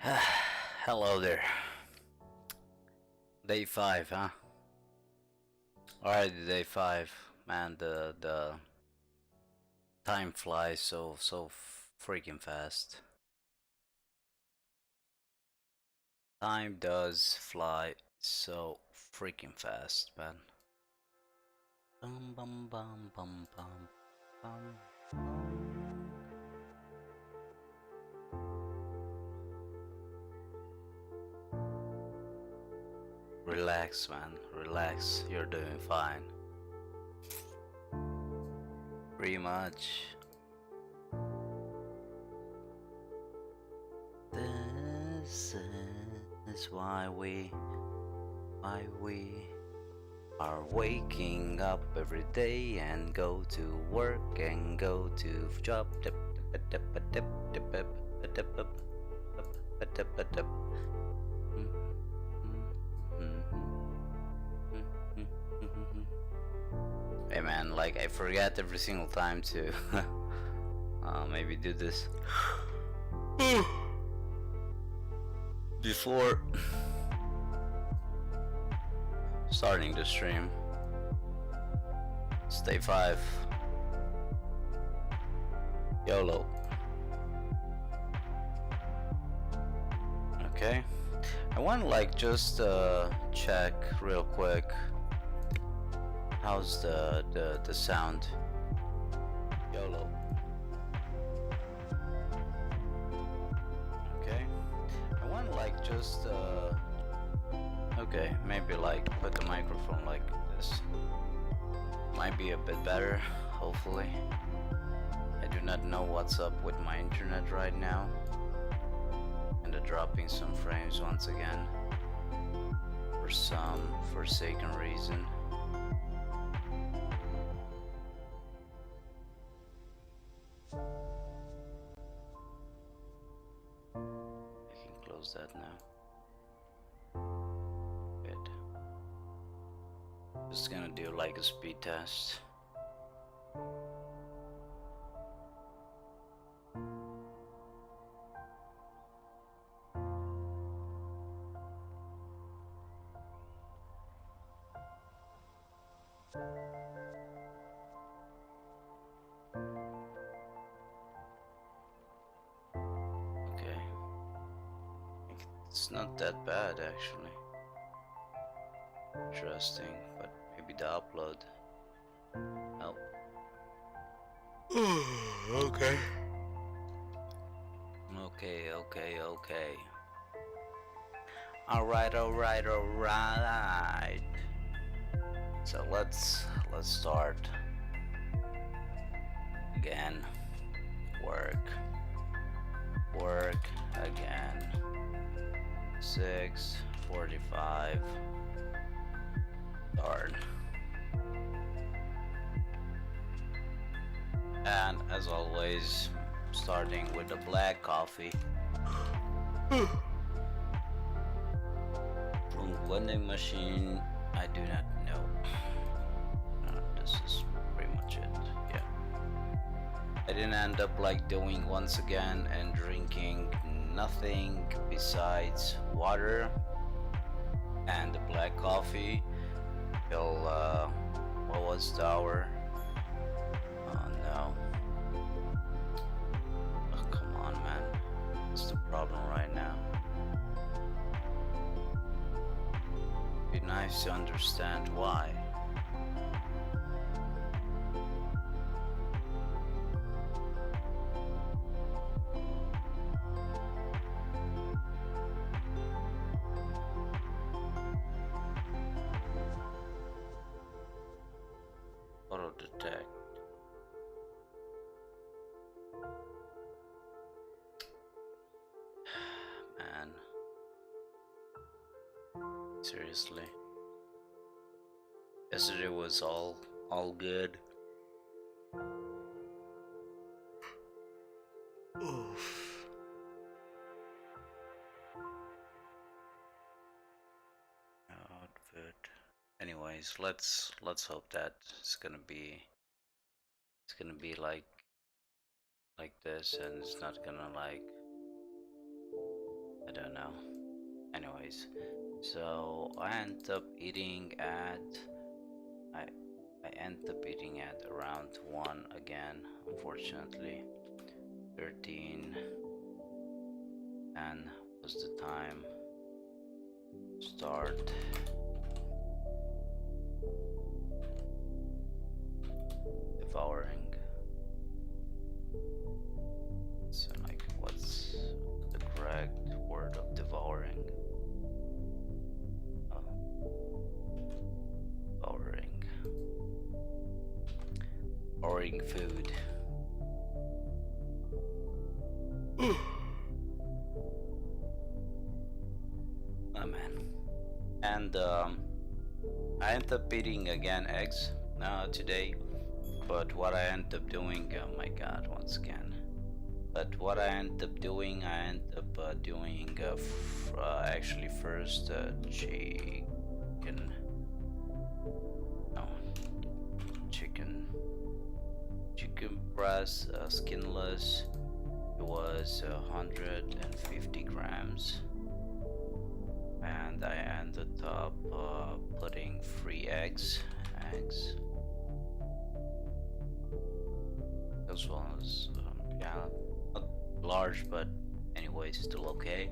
Hello there. Day 5, huh? Alright, day 5. Man, the time flies so freaking fast. Time does fly so freaking fast, man. Bum bum bum bum bum bum bum. Relax, man. Relax. You're doing fine. Pretty much. This is why we are waking up every day and go to work and go to job. Hey man, like I forget every single time to maybe do this before starting the stream. It's day 5. YOLO. Okay. I want to like just check real quick. How's the sound? YOLO. Okay. I want to like just okay, maybe like put the microphone like this. Might be a bit better, hopefully. I do not know what's up with my internet right now. And dropping some frames once again. For some forsaken reason. I can close that now. Good. Just gonna do like a speed test. Okay. It's not that bad actually. Interesting, but maybe the upload help. Okay. Okay. Alright. So let's start again. Work again. 6:45. Darn. And as always, starting with the black coffee. From vending machine, I do not know. This is pretty much it. Yeah. I didn't end up like doing once again and drinking nothing besides water and the black coffee till what was the hour? Oh no. Oh, come on, man. What's the problem right now? It'd be nice to understand why. Auto detect. Man. Seriously. Yesterday was all good. Oof. Outfit. Anyways, let's hope that it's gonna be like this, and it's not gonna like I don't know. Anyways, so I end up eating at I end up eating at around 1 again, unfortunately. 13 and was the time start devouring. So like, what's the correct word of devouring? Devouring food. Oh man. And I ended up eating again eggs today, but what I ended up doing, oh my god, once again. But what I ended up doing, actually first chicken breast, skinless. It was 150 grams, and I ended up putting 3 eggs. As well as yeah, not large, but anyway, still okay.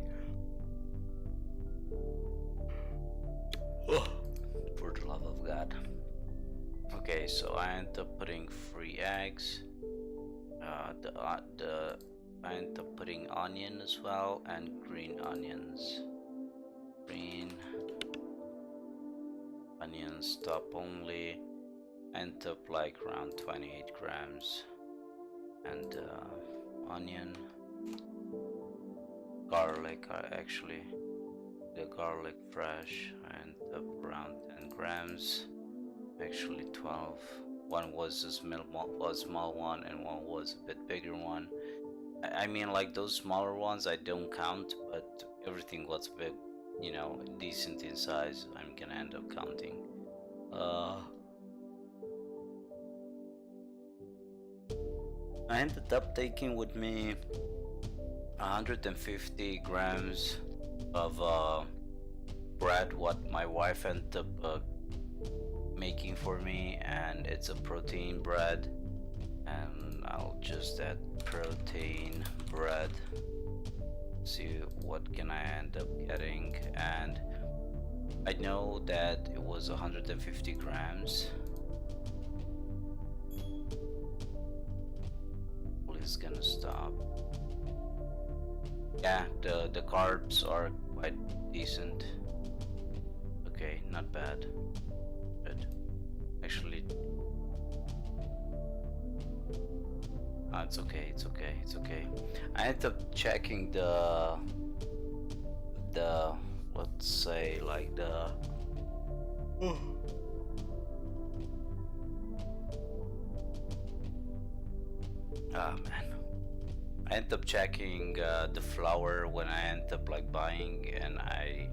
For the love of God. Okay, so I ended up putting 3 eggs. I ended up putting onion as well, and green onions. Green onions, top only. Ended up like around 28 grams. And onion, garlic, actually the garlic fresh, and up around 10 grams, actually 12. One was a small one, and one was a bit bigger one. I mean, like, those smaller ones I don't count, but everything was big, you know, decent in size, I'm gonna end up counting. I ended up taking with me 150 grams of bread, what my wife ended up making for me, and it's a protein bread, and I'll just add protein bread, see what can I end up getting. And I know that it was 150 grams. Is gonna stop. Yeah, the carbs are quite decent. Okay, not bad. Good. Actually, it's okay. I ended up checking the let's say like the ah man, I ended up checking the flour when I ended up like buying, and I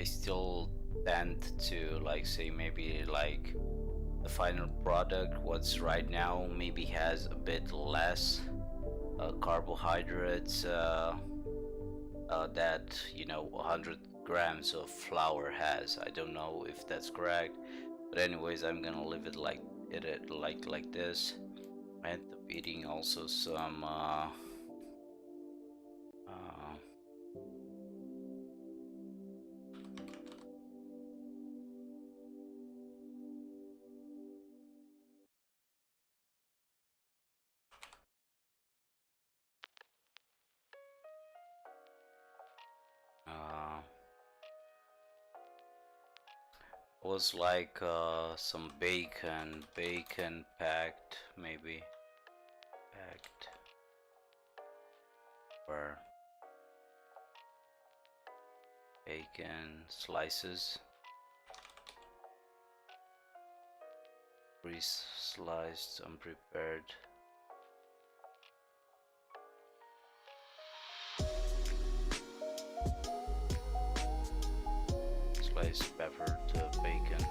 still tend to like say maybe like the final product what's right now maybe has a bit less carbohydrates that, you know, 100 grams of flour has. I don't know if that's correct, but anyways, I'm gonna leave it like like this. I end up eating also some was like some bacon packed, maybe packed, or bacon slices, pre-sliced, unprepared. Sliced peppered bacon.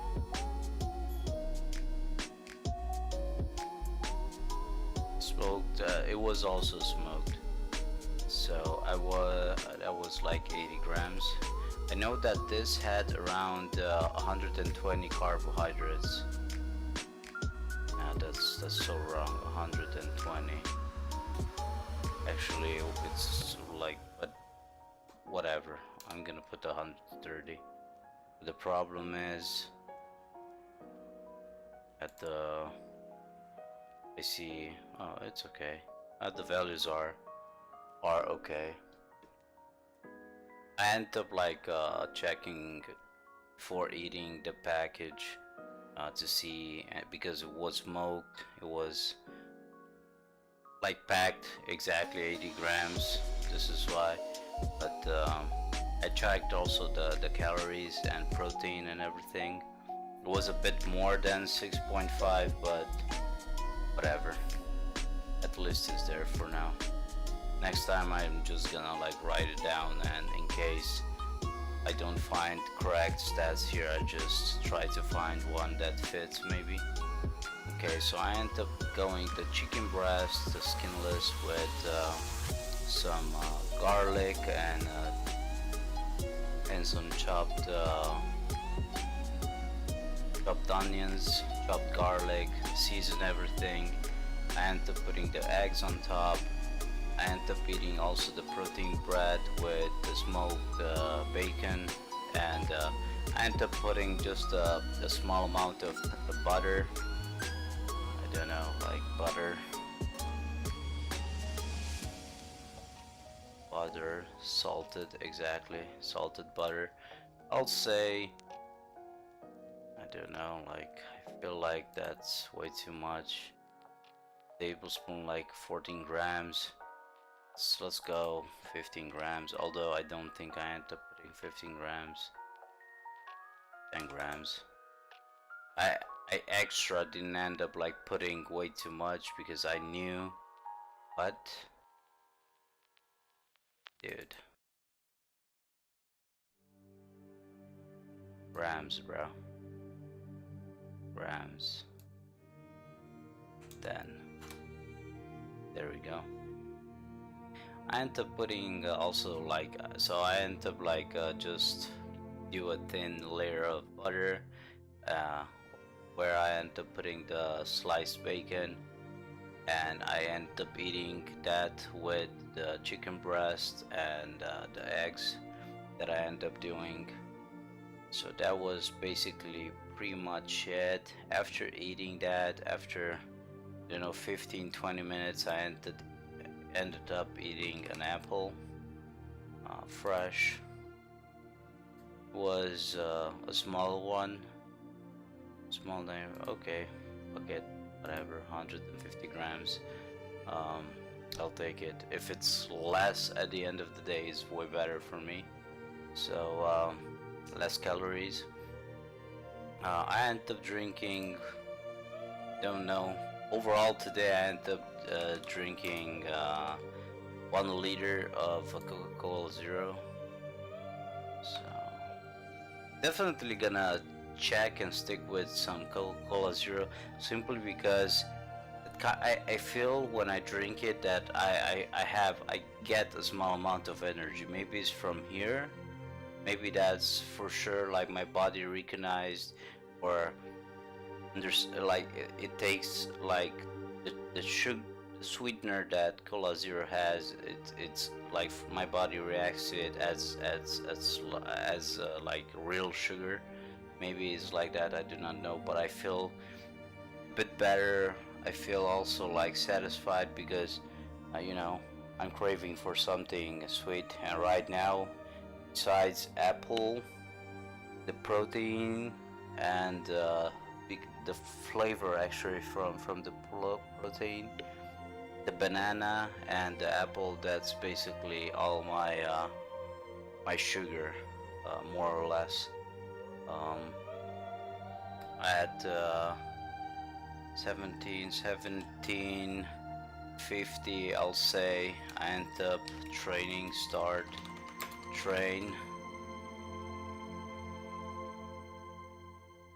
Smoked, it was also smoked. that was like 80 grams. I know that this had around 120 carbohydrates. That's so wrong. 120. Actually, it's like, but whatever. I'm gonna put 130. The problem is at the I see. Oh, it's okay. The values are okay. I end up like checking before eating the package to see, because it was smoked. It was like packed exactly 80 grams. This is why. But I checked also the calories and protein and everything. It was a bit more than 6.5, but whatever. At least it's there for now. Next time I'm just gonna like write it down, and in case I don't find correct stats here, I just try to find one that fits maybe. Okay, so I end up going the chicken breast, the skinless, with some garlic and some chopped onions, chopped garlic, season everything. I end up putting the eggs on top. I end up eating also the protein bread with the smoked bacon, and I end up putting just a small amount of butter. I don't know, like butter, salted, exactly, salted butter. I'll say, I don't know, like I feel like that's way too much. Tablespoon like 14 grams. So let's go 15 grams, although I don't think I end up putting 15 grams. 10 grams. I extra didn't end up like putting way too much because I knew, what? Dude. Grams, bro. Grams. Then there we go. I end up putting also like so I end up like just do a thin layer of butter where I end up putting the sliced bacon, and I end up eating that with the chicken breast and the eggs that I end up doing. So that was basically pretty much it. After eating that, after 15-20 minutes, I ended up eating an apple, fresh. Was a small one, small name. Okay, whatever, 150 grams. I'll take it. If it's less at the end of the day, is way better for me. So less calories. I end up drinking, don't know, overall today I end up drinking 1 liter of Coca-Cola Zero. So definitely gonna check and stick with some Coca-Cola Zero, simply because I feel when I drink it that I get a small amount of energy. Maybe it's from here, maybe that's for sure like my body recognized, or there's like it takes like the sugar sweetener that Cola Zero has. It's like my body reacts to it as like real sugar. Maybe it's like that, I do not know, but I feel a bit better. I feel also like satisfied because I'm craving for something sweet, and right now, besides apple, the protein, and the flavor actually from the protein, the banana and the apple, that's basically all my my sugar, more or less. At 1750, I'll say, I end up train,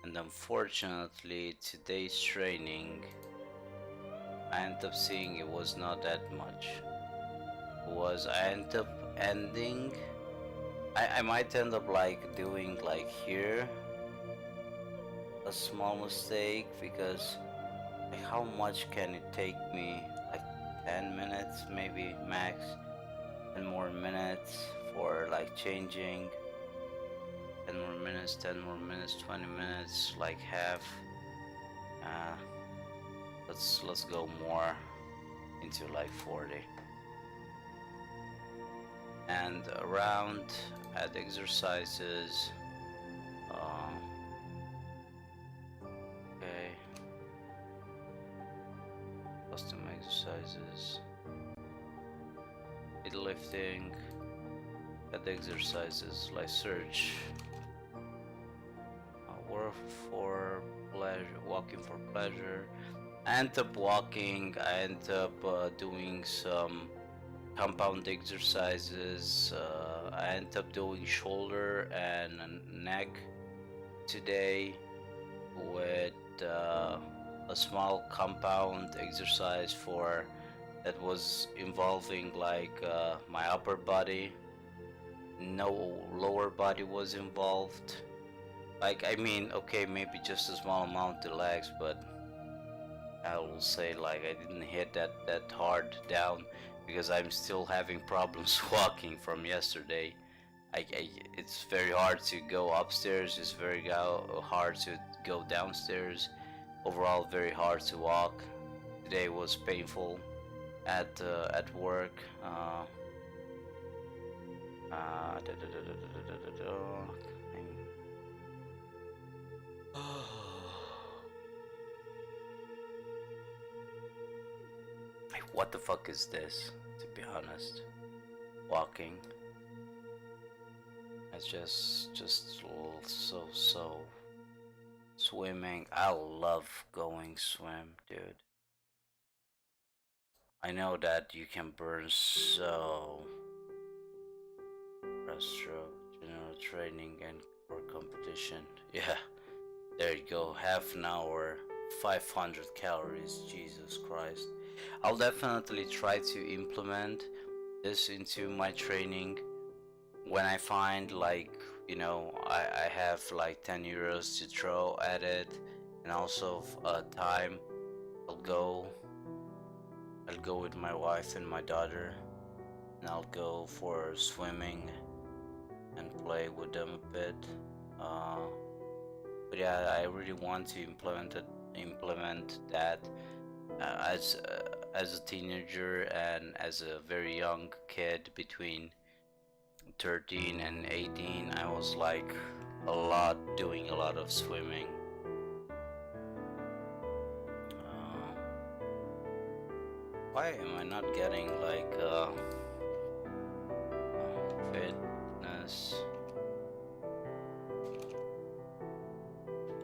and unfortunately today's training, I end up seeing it was not that much. I end up ending. I might end up like doing like here a small mistake, because like how much can it take me? Like 10 minutes maybe max, 10 more minutes for like changing, 10 more minutes, 10 more minutes, 20 minutes, like half. uh, let's go more into like 40. And around add exercises. Okay, custom exercises, lifting, add exercises like search, work for pleasure, walking for pleasure. I end up walking, I end up doing some compound exercises. I end up doing shoulder and neck today with a small compound exercise for that was involving like my upper body. No lower body was involved. Like, I mean, okay, maybe just a small amount to legs, but I will say like I didn't hit that hard down, because I'm still having problems walking from yesterday. It's very hard to go upstairs. It's very hard to go downstairs. Overall, very hard to walk. Today was painful at work. Like, what the fuck is this? To be honest, walking. It's just so. Swimming, I love going swim, dude. I know that you can burn so breaststroke, general training, and for competition. Yeah, there you go. Half an hour, 500 calories. Jesus Christ. I'll definitely try to implement this into my training when I find like, I have like 10 euros to throw at it, and also time. I'll go with my wife and my daughter, and I'll go for swimming and play with them a bit. But yeah, I really want to implement that as a teenager and as a very young kid between 13 and 18. I was like doing a lot of swimming. Why am I not getting like fitness,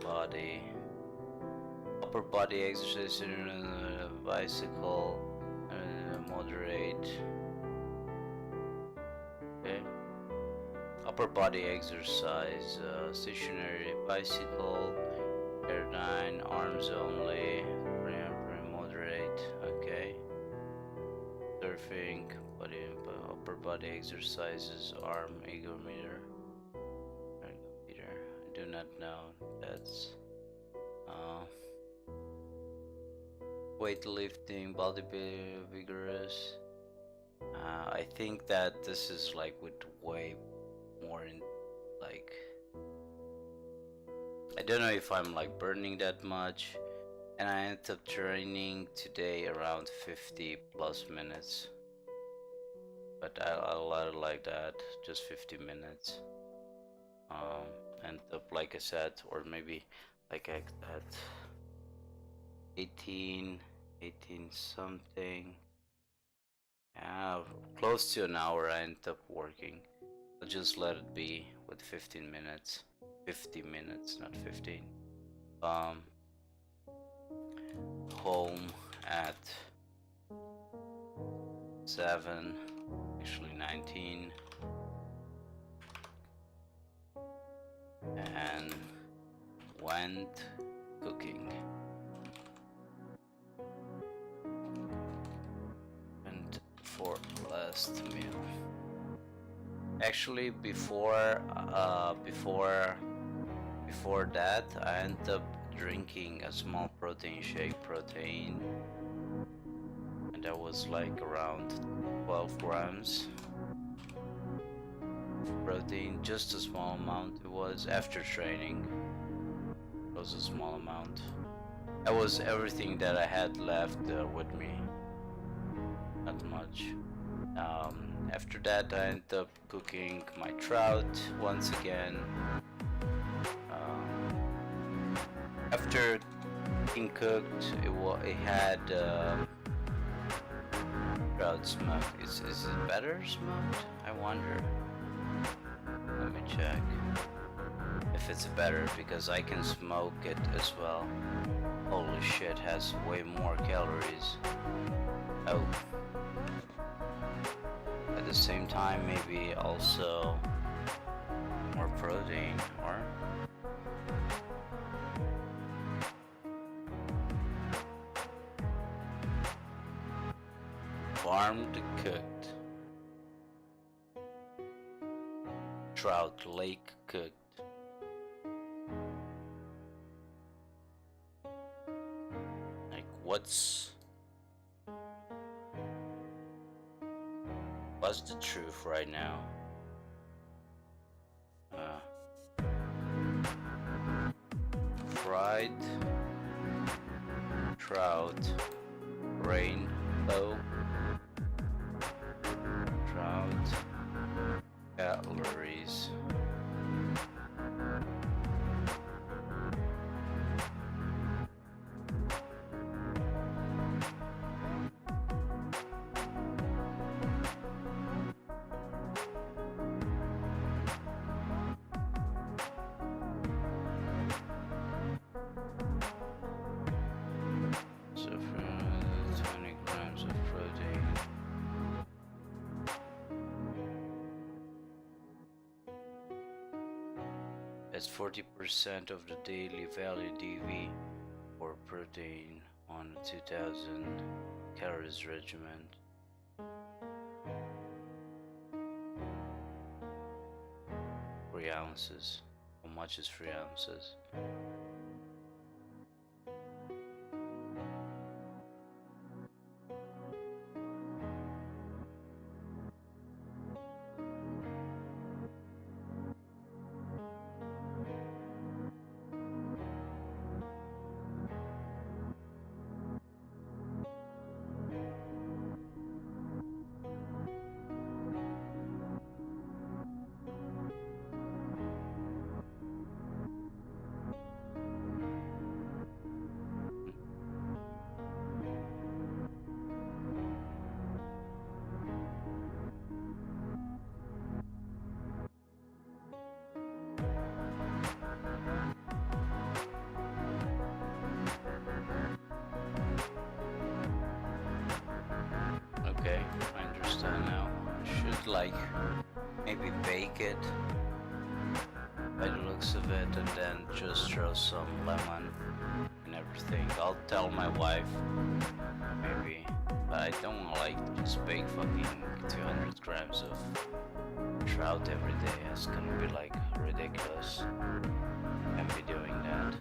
body, upper body exercise, bicycle, moderate. Okay. Upper body exercise, stationary bicycle, air 9, arms only, moderate. Okay. Surfing, upper body exercises, arm ergometer. I do not know. That's weightlifting, bodybuilding, vigorous. I think that this is like with way more in like, I don't know if I'm like burning that much, and I ended up training today around 50 plus minutes, but I'll let it like that, just 50 minutes. And like I said, or maybe like at 18 something, close to an hour. I ended up working. I'll just let it be with 15 minutes, 50 minutes, not 15. Home at 7, actually 19, and went cooking. And for last meal. Actually, before that, I ended up drinking a small protein shake, and that was like around 12 grams of protein, just a small amount. It was after training. It was a small amount. That was everything that I had left with me. Not much. After that, I ended up cooking my trout once again. After being cooked, it had trout smoked. Is it better smoked? I wonder. Let me check if it's better, because I can smoke it as well. Holy shit, has way more calories. Oh. At the same time, maybe also more protein, or farmed cooked trout, lake cooked. Like, what's the truth right now? Fried trout, rainbow trout, calories. So for 20 grams of protein. That's 40% of the daily value DV for protein on a 2000 calories regimen. Three ounces. How much is 3 ounces? Okay, I understand now. I should like maybe bake it by the looks of it, and then just throw some lemon and everything. I'll tell my wife maybe, but I don't want to like just bake fucking 200 grams of trout every day. It's gonna be like ridiculous. Can't be doing that.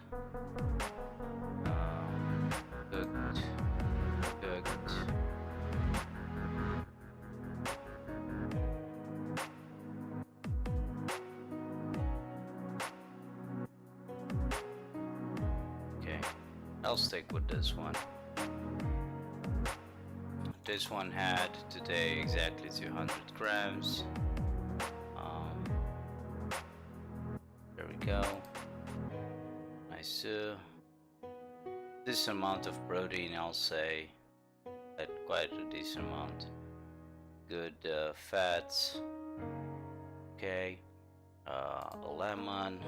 Cooked. Okay, I'll stick with this one. This one had today exactly 200 grams. There we go. Nice. This amount of protein, I'll say, that quite a decent amount. Good fats. Okay. Lemon.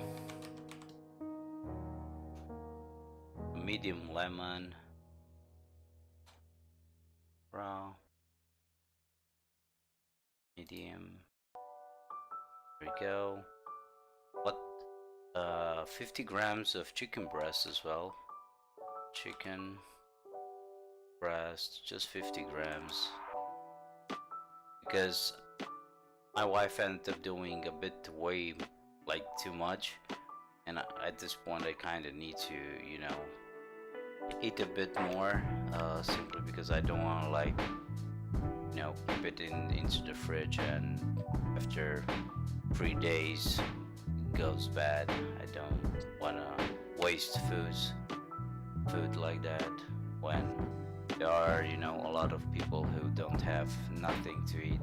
Medium lemon. Raw. Medium. There we go. What? 50 grams of chicken breast as well. Chicken breast, just 50 grams. Because my wife ended up doing a bit way like too much, and at this point I kind of need to, you know, eat a bit more, simply because I don't want to like, you know, keep it into the fridge and after 3 days it goes bad. I don't want to waste food like that when there are, you know, a lot of people who don't have nothing to eat.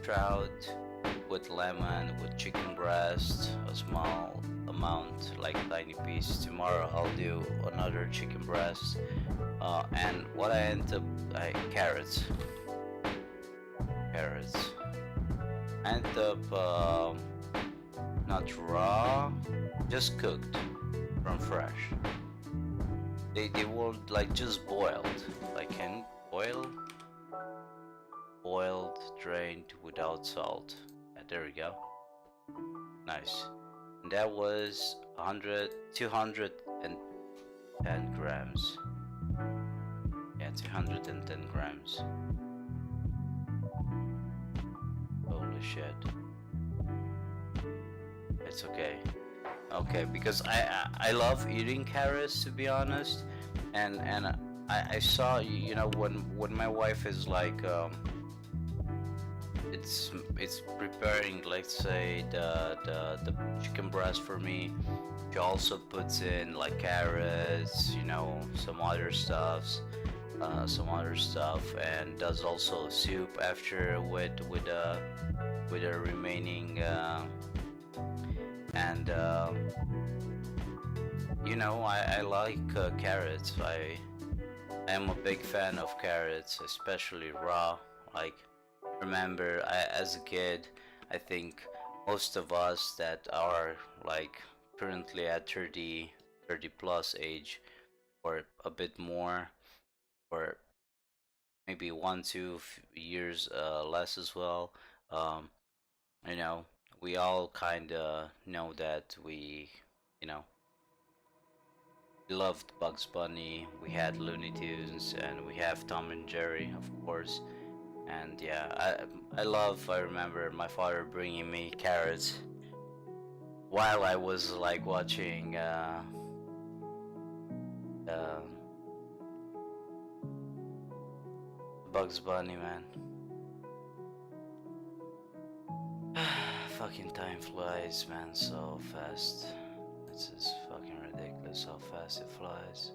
Trout with lemon, with chicken breast, a small amount, like tiny piece. Tomorrow I'll do another chicken breast, and what I end up, carrots. I end up not raw, just cooked from fresh. They were like just boiled, like can boil. Boiled, drained without salt. Yeah, there we go. Nice. And that was 210 grams. Yeah, 210 grams. Holy shit. It's okay. Okay, because I love eating carrots, to be honest, and I saw, you know, when my wife is like it's preparing, let's say, the chicken breast for me, she also puts in like carrots, you know, some other stuff, and does also soup after with the remaining, and you know, I like carrots. I am a big fan of carrots, especially raw. Like, remember, as a kid, I think most of us that are like currently at 30 plus age, or a bit more, or maybe 1-2 years less as well, you know, we all kind of know that we, you know, we loved Bugs Bunny, we had Looney Tunes, and we have Tom and Jerry, of course. And yeah, I remember my father bringing me carrots while I was like watching Bugs Bunny, man. Fucking time flies, man, so fast. It's just fucking ridiculous how fast it flies.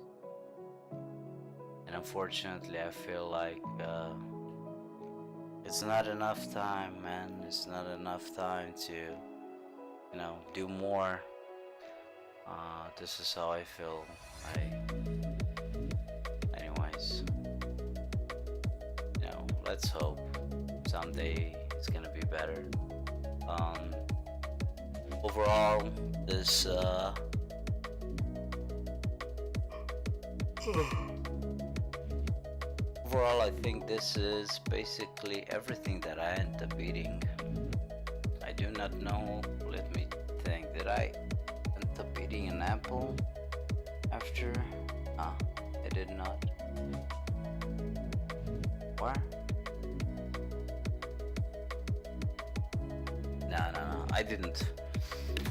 And unfortunately, I feel like it's not enough time, man. It's not enough time to, you know, do more. This is how I feel. Anyways, you know, let's hope someday it's gonna be better. Overall, this overall, I think this is basically everything that I end up eating. I do not know, let me think, did I end up eating an apple after? Ah, I did not. Where? No, I didn't.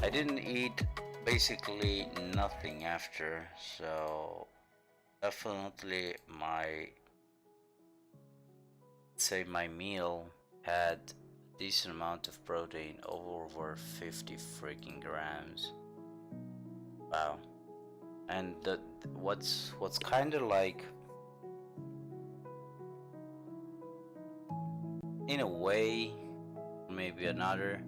I didn't eat basically nothing after, so definitely my meal had a decent amount of protein, over 50 freaking grams. Wow. And what's kind of like, in a way, maybe another,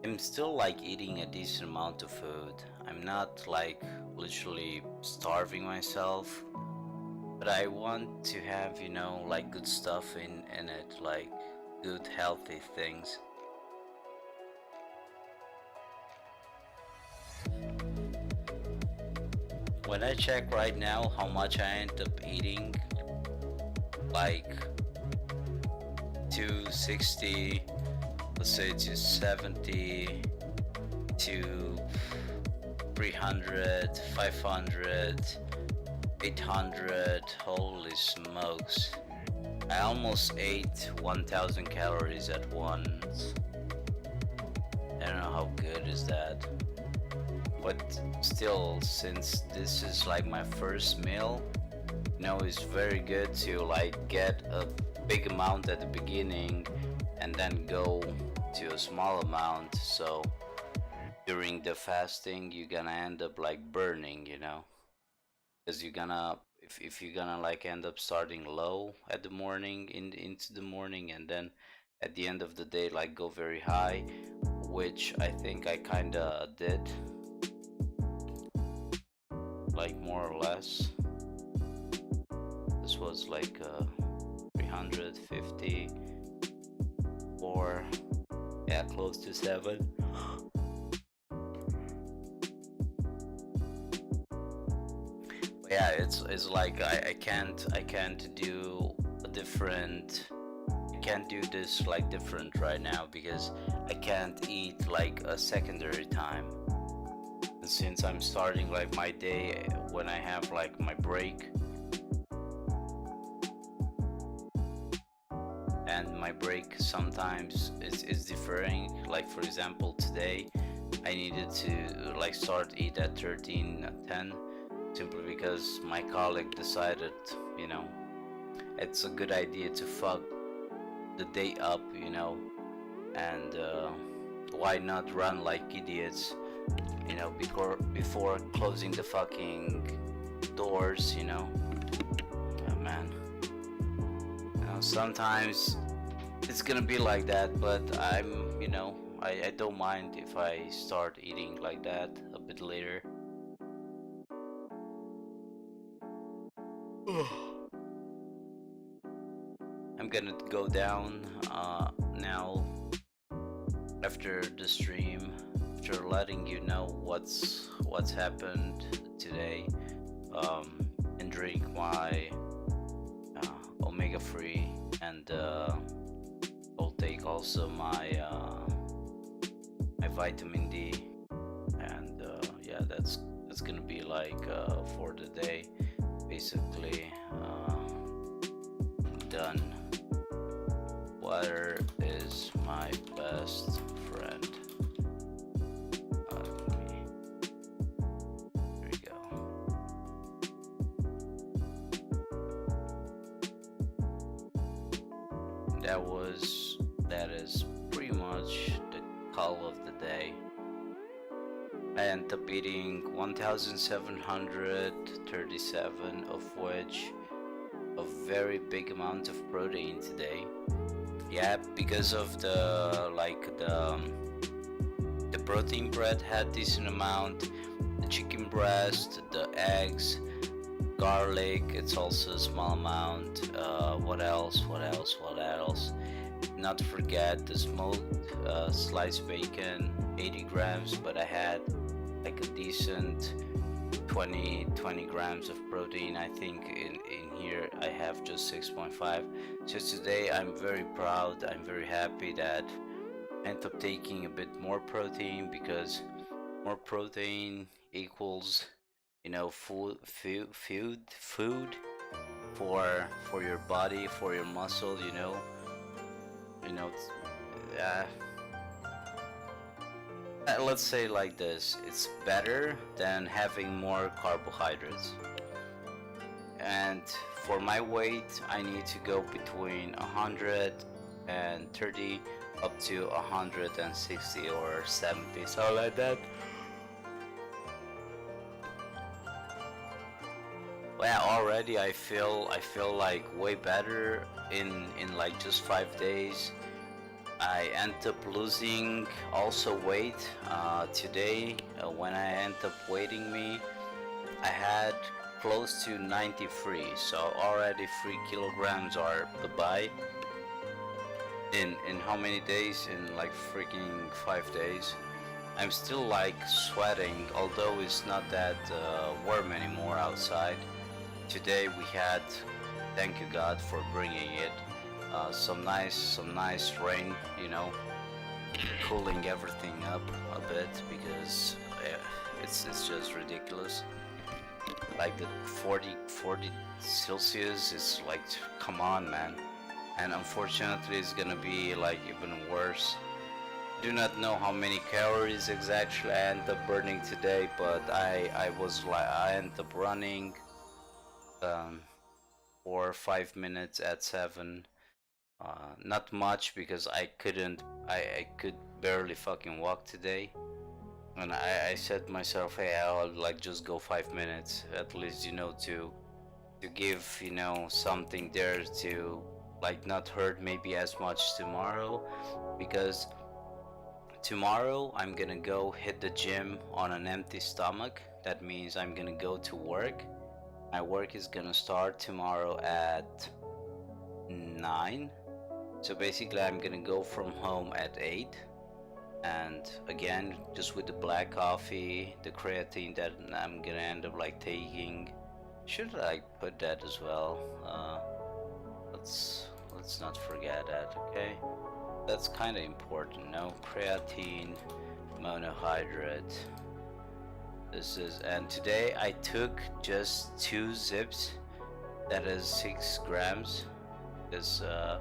I'm still like eating a decent amount of food. I'm not like literally starving myself, but I want to have, you know, like good stuff in it, like good healthy things. When I check right now how much I end up eating, like 260, let's say 270 to 300, 500, 800, holy smokes. I almost ate 1000 calories at once. I don't know how good is that. But still, since this is like my first meal, you know, it's very good to like get a big amount at the beginning and then go to a small amount, so during the fasting you're gonna end up like burning, you know, because you're gonna, if you're gonna like end up starting low at the morning into the morning and then at the end of the day like go very high, which I think I kinda did, like more or less. This was like 350 or yeah, close to 7. But yeah, it's like I can't do a different, I can't do this like different right now because I can't eat like a secondary time. And since I'm starting like my day when I have like my break, and my break sometimes is differing, like for example today I needed to like start eat at 13:10 simply because my colleague decided, you know, it's a good idea to fuck the day up, you know, and why not run like idiots, you know, before closing the fucking doors, you know. Oh man, you know, sometimes it's gonna be like that, but I'm, you know, I don't mind if I start eating like that a bit later. I'm gonna go down now after the stream, after letting you know what's happened today, and drink my omega free, and I'll take also my my vitamin D, and yeah, that's gonna be like for the day, basically done. Water is my best friend. Here we go. That is pretty much the call of the day. I ended up eating 1737, of which a very big amount of protein today. Yeah, because of the the protein bread had decent amount, the chicken breast, the eggs, garlic, it's also a small amount. What else? Not to forget the smoked sliced bacon, 80 grams, but I had like a decent 20 grams of protein. I think in here I have just 6.5. So today I'm very proud, I'm very happy that I ended up taking a bit more protein, because more protein equals, you know, food for your body, for your muscle, you know, let's say like this, it's better than having more carbohydrates. And for my weight, I need to go between 130 up to 160 or 70, so like that. Well, already I feel like way better in like just 5 days. I end up losing also weight today. When I end up weighing me, I had close to 93, so already 3 kilograms are bye. In how many days? In like freaking 5 days. I'm still like sweating, although it's not that warm anymore outside. Today we had, thank you God for bringing it, some nice rain, you know, cooling everything up a bit, because it's just ridiculous. Like the 40 Celsius is like, come on man, and unfortunately it's gonna be like even worse. Do not know how many calories exactly I end up burning today, but I ended up running um, for 5 minutes at 7. Not much because I could barely fucking walk today. And I said to myself, hey, I'll like just go 5 minutes at least, to give, something there to like not hurt maybe as much tomorrow, because tomorrow I'm gonna go hit the gym on an empty stomach. That means I'm gonna go to work. My work is gonna start tomorrow at 9. So basically I'm gonna go from home at 8. And again, just with the black coffee, the creatine that I'm gonna end up like taking. Should I put that as well? Let's not forget that, okay? That's kind of important, no? Creatine, monohydrate. And today I took just 2 zips. That is 6 grams. Because the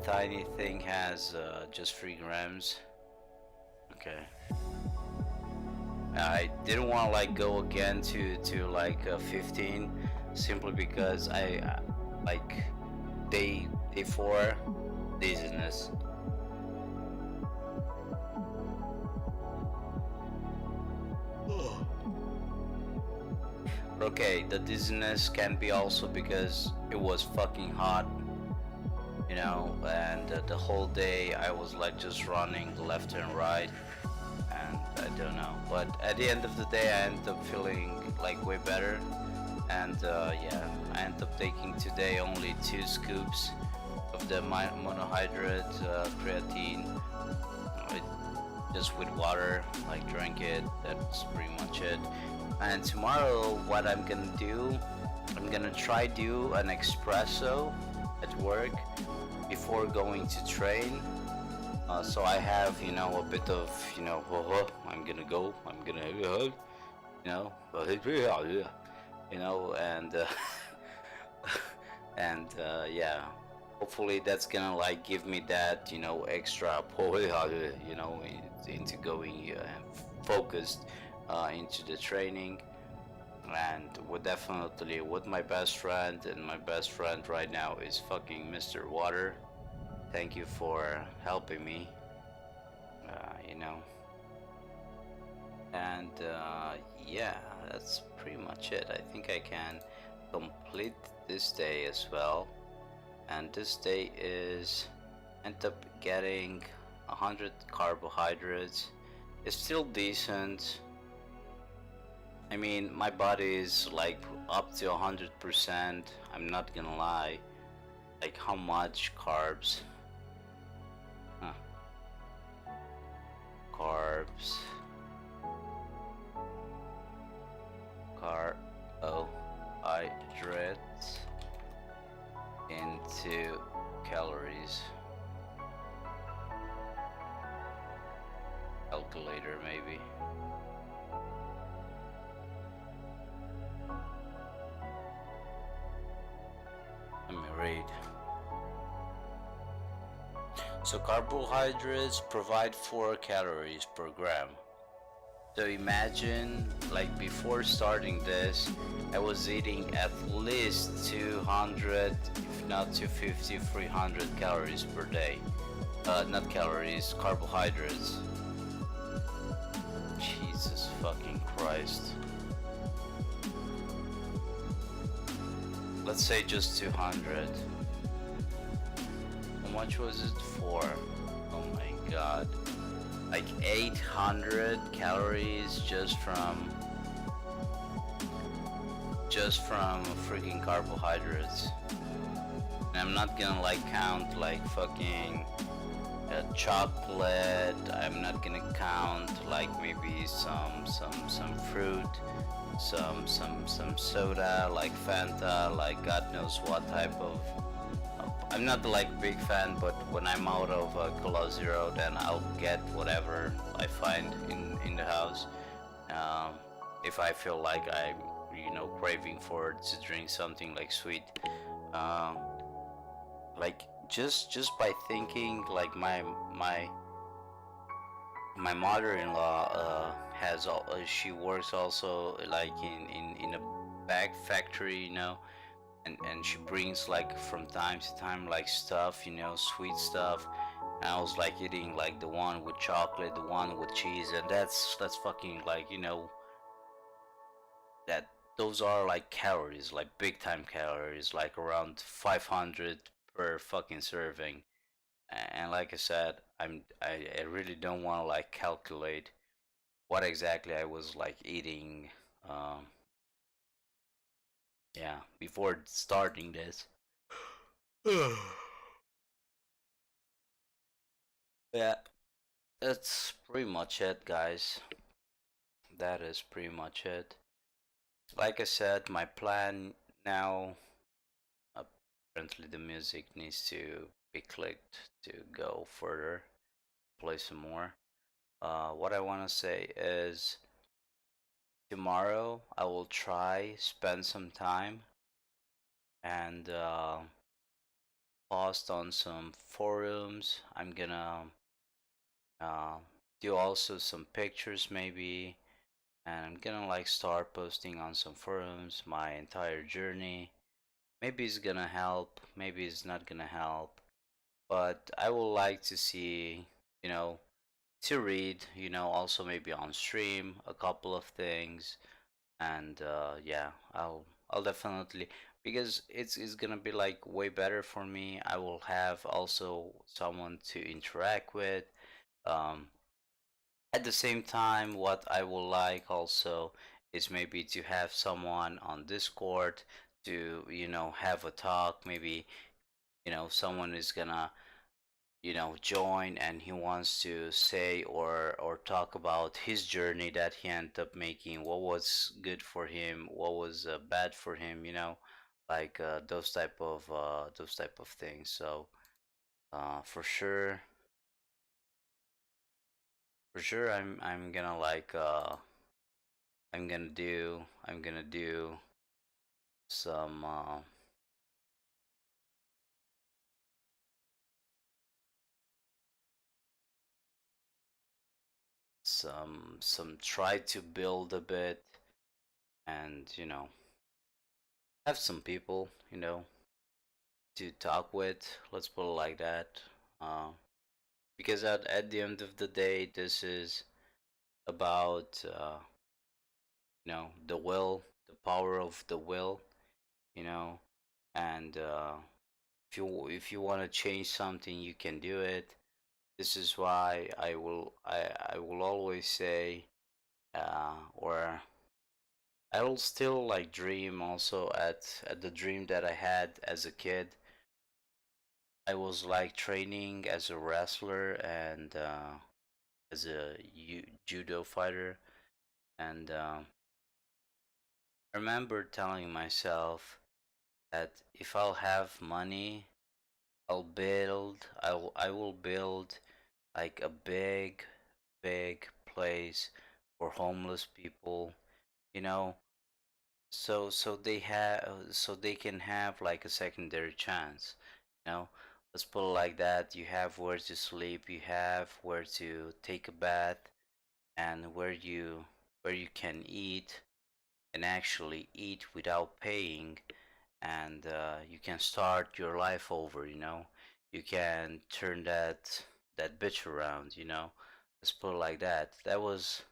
tiny thing has just 3 grams. Okay. I didn't want to like go again to like 15, simply because I like day 4 dizziness. Okay, the dizziness can be also because it was fucking hot, and the whole day I was like just running left and right, and I don't know, but at the end of the day I ended up feeling like way better. And yeah, I ended up taking today only 2 scoops of the monohydrate creatine, just with water, like drink it. That's pretty much it. And tomorrow what I'm gonna do, I'm gonna try do an espresso at work before going to train. So I have, a bit of, I'm gonna go, I'm gonna, and and yeah, hopefully that's gonna like give me that, extra power, into going focused into the training. And we're definitely with my best friend, and my best friend right now is fucking Mr. Water. Thank you for helping me, and yeah, that's pretty much it. I think I can complete this day as well. And this day is end up getting 100 carbohydrates. It's still decent. I mean, my body is like up to 100%. I'm not gonna lie. Like, how much carbs? Huh. Carbs. Carbohydrates into calories. Calculator, maybe. Let me read. So carbohydrates provide 4 calories per gram. So imagine, like, before starting this, I was eating at least 200, if not 250, 300 calories per day. Not calories, carbohydrates. Jesus fucking Christ. Let's say just 200. How much was it for? Oh my god. Like 800 calories just from freaking carbohydrates. And I'm not gonna like count like fucking chocolate. I'm not gonna count like maybe some fruit, some soda like Fanta, like God knows what type of. I'm not like big fan, but when I'm out of Cola Zero, then I'll get whatever I find in the house. If I feel like I'm craving for to drink something like sweet, like just by thinking, like my mother-in-law has all she works also like in a bag factory, you know, and she brings like from time to time like stuff, you know, sweet stuff. And I was like eating like the one with chocolate, the one with cheese, and that's fucking like, you know, that those are like calories, like big time calories, like around 500 per fucking serving. And like I said, I really don't want to like calculate what exactly I was like eating. Um, yeah, before starting this. Yeah, that's pretty much it, guys. That is pretty much it. Like I said, my plan now, apparently the music needs to be clicked to go further, play some more. What I want to say is tomorrow I will try spend some time and post on some forums. I'm gonna uh, do also some pictures maybe, and I'm gonna like start posting on some forums my entire journey. Maybe it's gonna help, maybe it's not gonna help, but I would like to see, you know, to read, you know, also maybe on stream a couple of things, and yeah, I'll definitely, because it's gonna be like way better for me. I will have also someone to interact with. Um, at the same time, what I would like also is maybe to have someone on Discord to, you know, have a talk. Maybe, you know, someone is gonna, you know, join and he wants to say or talk about his journey that he ended up making, what was good for him, what was bad for him, you know, like those type of things. So for sure, for sure, I'm gonna like I'm gonna do some some try to build a bit, and you know, have some people, you know, to talk with. Let's put it like that. Uh, because at the end of the day, this is about you know, the will, the power of the will, you know, and if you want to change something, you can do it. This is why I will always say or I will still like dream also at the dream that I had as a kid. I was like training as a wrestler and as a judo fighter, and I remember telling myself that if I'll have money, I will build like a big place for homeless people, you know, so they can have like a secondary chance, you know. Let's put it like that. You have where to sleep, you have where to take a bath, and where you can eat and actually eat without paying, and you can start your life over, you know. You can turn that bitch around, you know. Let's put it like that. That was,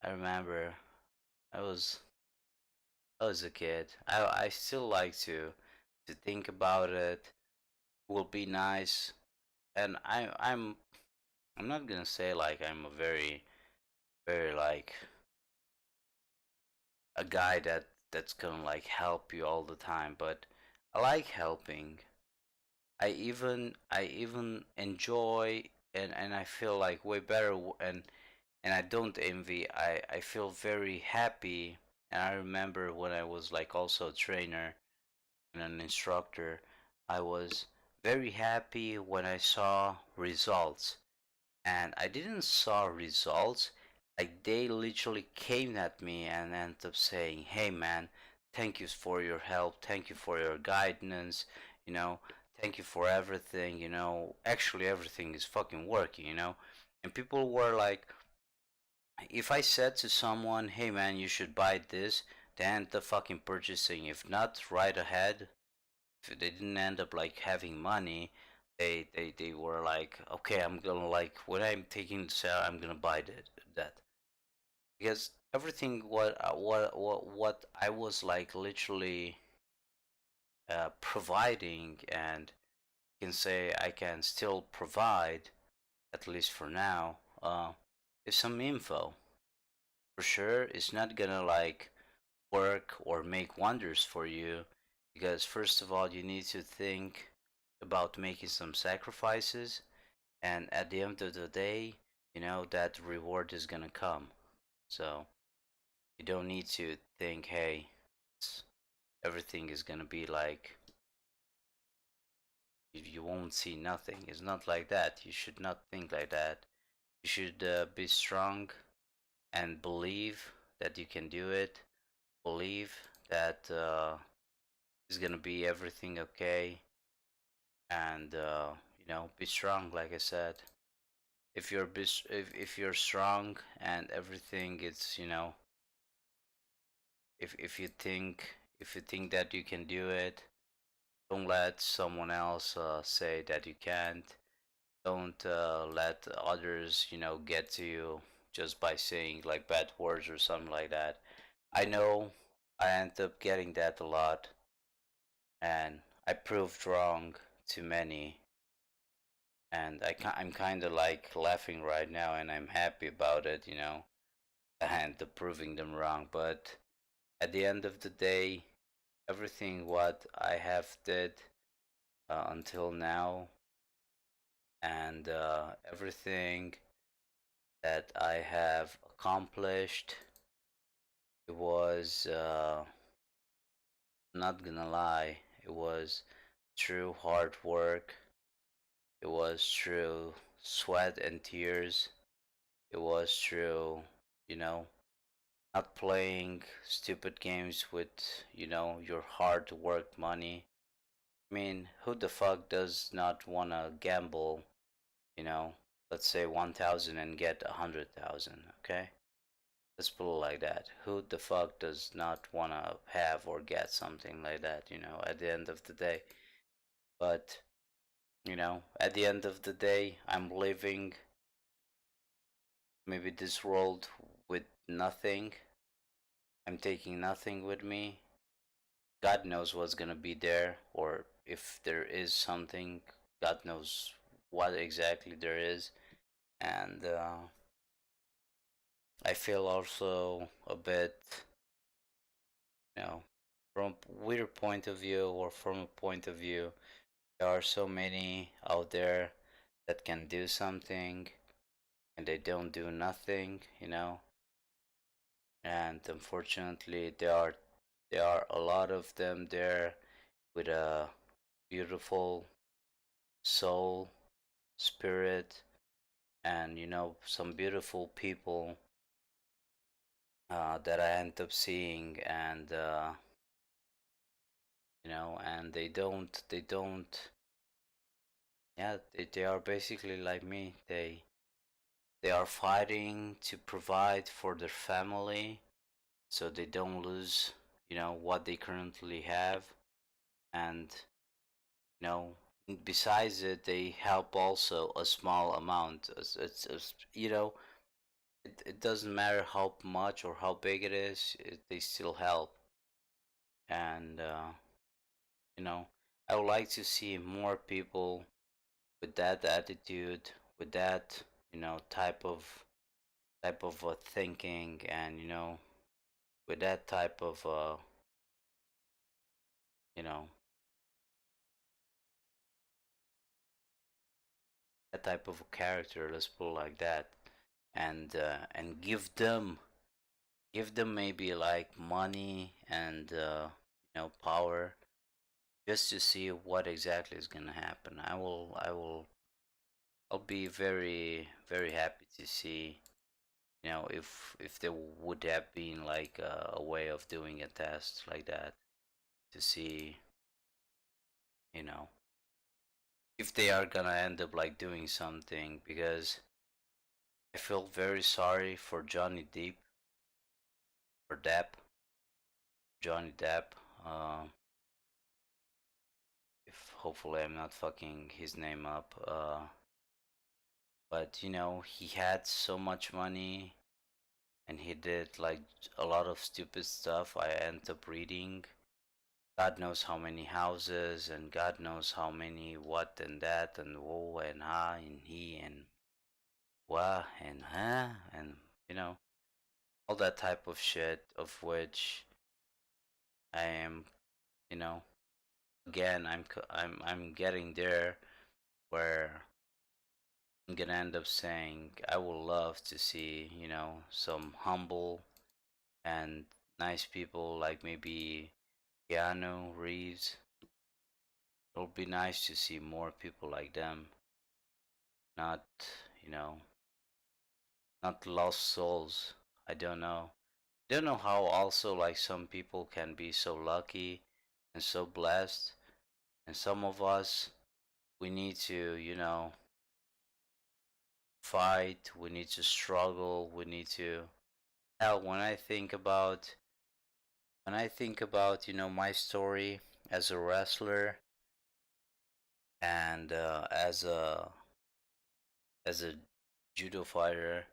I remember, I was I was a kid. I still like to think about it. Will be nice, and I'm not gonna say like I'm a very like a guy that's gonna like help you all the time, but I like helping. I even enjoy, and I feel like way better and I don't envy. I feel very happy, and I remember when I was like also a trainer and an instructor, I was very happy when I saw results. And I didn't saw results, like they literally came at me and ended up saying, "Hey man, thank you for your help, thank you for your guidance, you know, thank you for everything, you know. Actually, everything is fucking working, you know. And people were like, if I said to someone, hey man, you should buy this, they end up fucking purchasing. If not right ahead, if they didn't end up like having money, they were like, okay, I'm gonna like when I'm taking the sale, I'm gonna buy that because everything what I was like literally providing and can say I can still provide at least for now is some info. For sure, it's not gonna like work or make wonders for you because first of all you need to think about making some sacrifices, and at the end of the day, you know that reward is gonna come. So you don't need to think, hey, everything is gonna be like you won't see nothing. It's not like that. You should not think like that. You should be strong and believe that you can do it. Believe that it's gonna be everything okay, and you know, be strong. Like I said, if you're strong and everything, it's you know, if you think that you can do it, don't let someone else say that you can't. Don't let others, you know, get to you just by saying like bad words or something like that. I know I end up getting that a lot, and I proved wrong to many, and I'm kind of like laughing right now, and I'm happy about it, you know, and the proving them wrong. But at the end of the day, everything what I have did until now, and everything that I have accomplished, it was not gonna lie, it was true hard work. It was through sweat and tears. It was through, you know, not playing stupid games with, you know, your hard work money. I mean, who the fuck does not wanna gamble, you know, let's say 1,000 and get 100,000, okay? Let's put it like that. Who the fuck does not wanna have or get something like that, you know, at the end of the day? But, you know, at the end of the day, I'm living maybe this world with nothing. I'm taking nothing with me. God knows what's gonna be there, or if there is something, God knows what exactly there is. And I feel also a bit, you know, from a weird point of view or from a point of view, there are so many out there that can do something and they don't do nothing, you know. And unfortunately, there are a lot of them there with a beautiful soul, spirit, and you know some beautiful people that I end up seeing, and you know, and they don't, yeah, they are basically like me. They are fighting to provide for their family, so they don't lose, you know, what they currently have, and you know, besides it, they help also a small amount. It's you know, it doesn't matter how much or how big it is, they still help. And you know, I would like to see more people with that attitude, with that you know type of thinking, and you know, with that type of you know that type of character. Let's put it like that, and give them maybe like money and you know power just to see what exactly is gonna happen. I'll be very very happy to see, you know, if there would have been like a way of doing a test like that to see, you know. if they are gonna end up like doing something, because I feel very sorry for or Johnny Depp. Uh, if hopefully I'm not fucking his name up. But you know, he had so much money and he did like a lot of stupid stuff. I end up reading God knows how many houses and God knows how many what and that and whoa and ha and he and wah and huh and you know all that type of shit, of which I am, you know, again I'm getting there where I'm gonna end up saying I would love to see, you know, some humble and nice people like maybe Keanu Reeves. It'll be nice to see more people like them, not, you know, not lost souls. I don't know. I don't know how also like some people can be so lucky and so blessed, and some of us we need to, you know, fight, we need to struggle, we need to hell when I think about, you know, my story as a wrestler and as a judo fighter,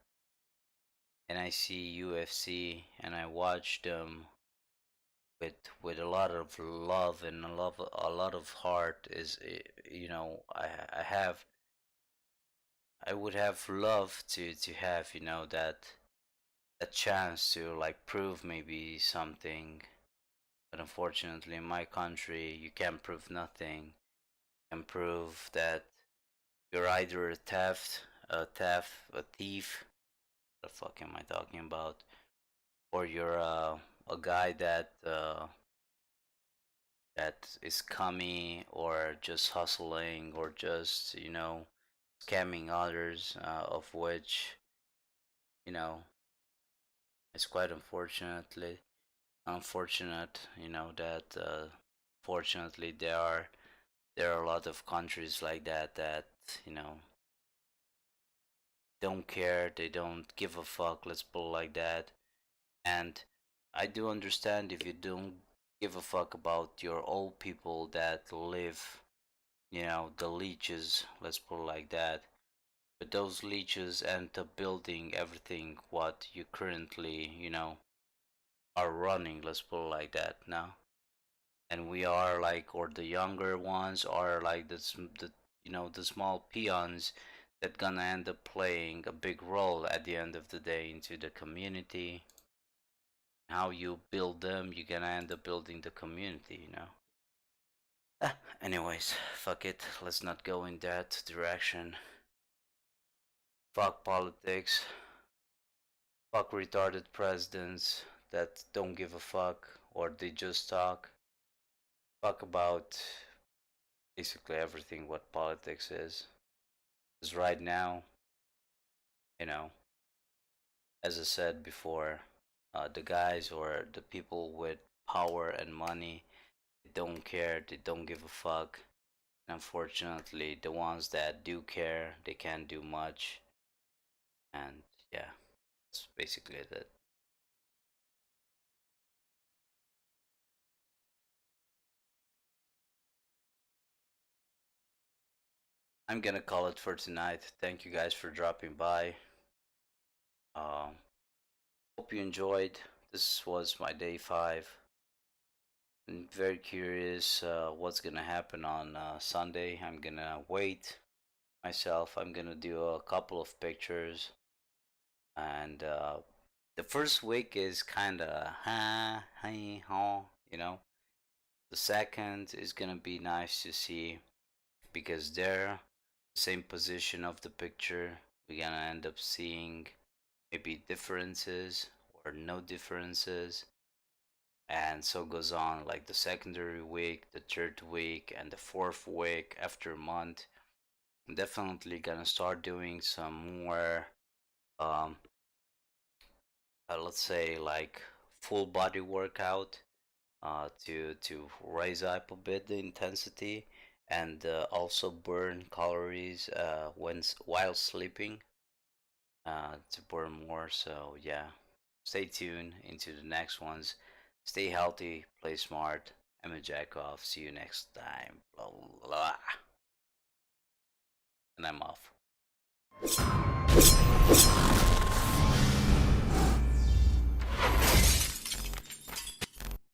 and I see UFC and I watch them with a lot of love and a lot of heart is you know I would have loved to have, you know, that a chance to like prove maybe something, but unfortunately in my country you can't prove nothing. You can prove that you're either a thief, what the fuck am I talking about, or you're a guy that is coming or just hustling or just, you know, scamming others, of which, you know, it's quite unfortunate, you know, that fortunately there are a lot of countries like that, you know, don't care, they don't give a fuck, let's put it like that. And I do understand if you don't give a fuck about your old people that live, you know, the leeches, let's put it like that. But those leeches end up building everything what you currently, you know, are running, let's put it like that now. And we are like, or the younger ones are like the you know, the small peons that gonna end up playing a big role at the end of the day into the community. How you build them, you're gonna end up building the community, you know. Anyways, fuck it, let's not go in that direction. Fuck politics. Fuck retarded presidents that don't give a fuck or they just talk. Fuck about basically everything what politics is. Because right now, you know, as I said before, the guys or the people with power and money, they don't care, they don't give a fuck. And unfortunately, the ones that do care, they can't do much. And yeah, that's basically it. I'm gonna call it for tonight. Thank you guys for dropping by. Um, Hope you enjoyed. This was my day 5. I'm very curious what's gonna happen on Sunday. I'm gonna wait myself. I'm gonna do a couple of pictures, and the first week is kind of ha hi ho, you know. The second is gonna be nice to see because they're same position of the picture. We're gonna end up seeing maybe differences or no differences, and so goes on, like the secondary week, the third week, and the fourth week after a month. I'm definitely gonna start doing some more um let's say like full body workout to raise up a bit the intensity and also burn calories while sleeping to burn more. So yeah, stay tuned into the next ones. Stay healthy, play smart. I'm a jack off. See you next time. Blah, blah, blah. And I'm off.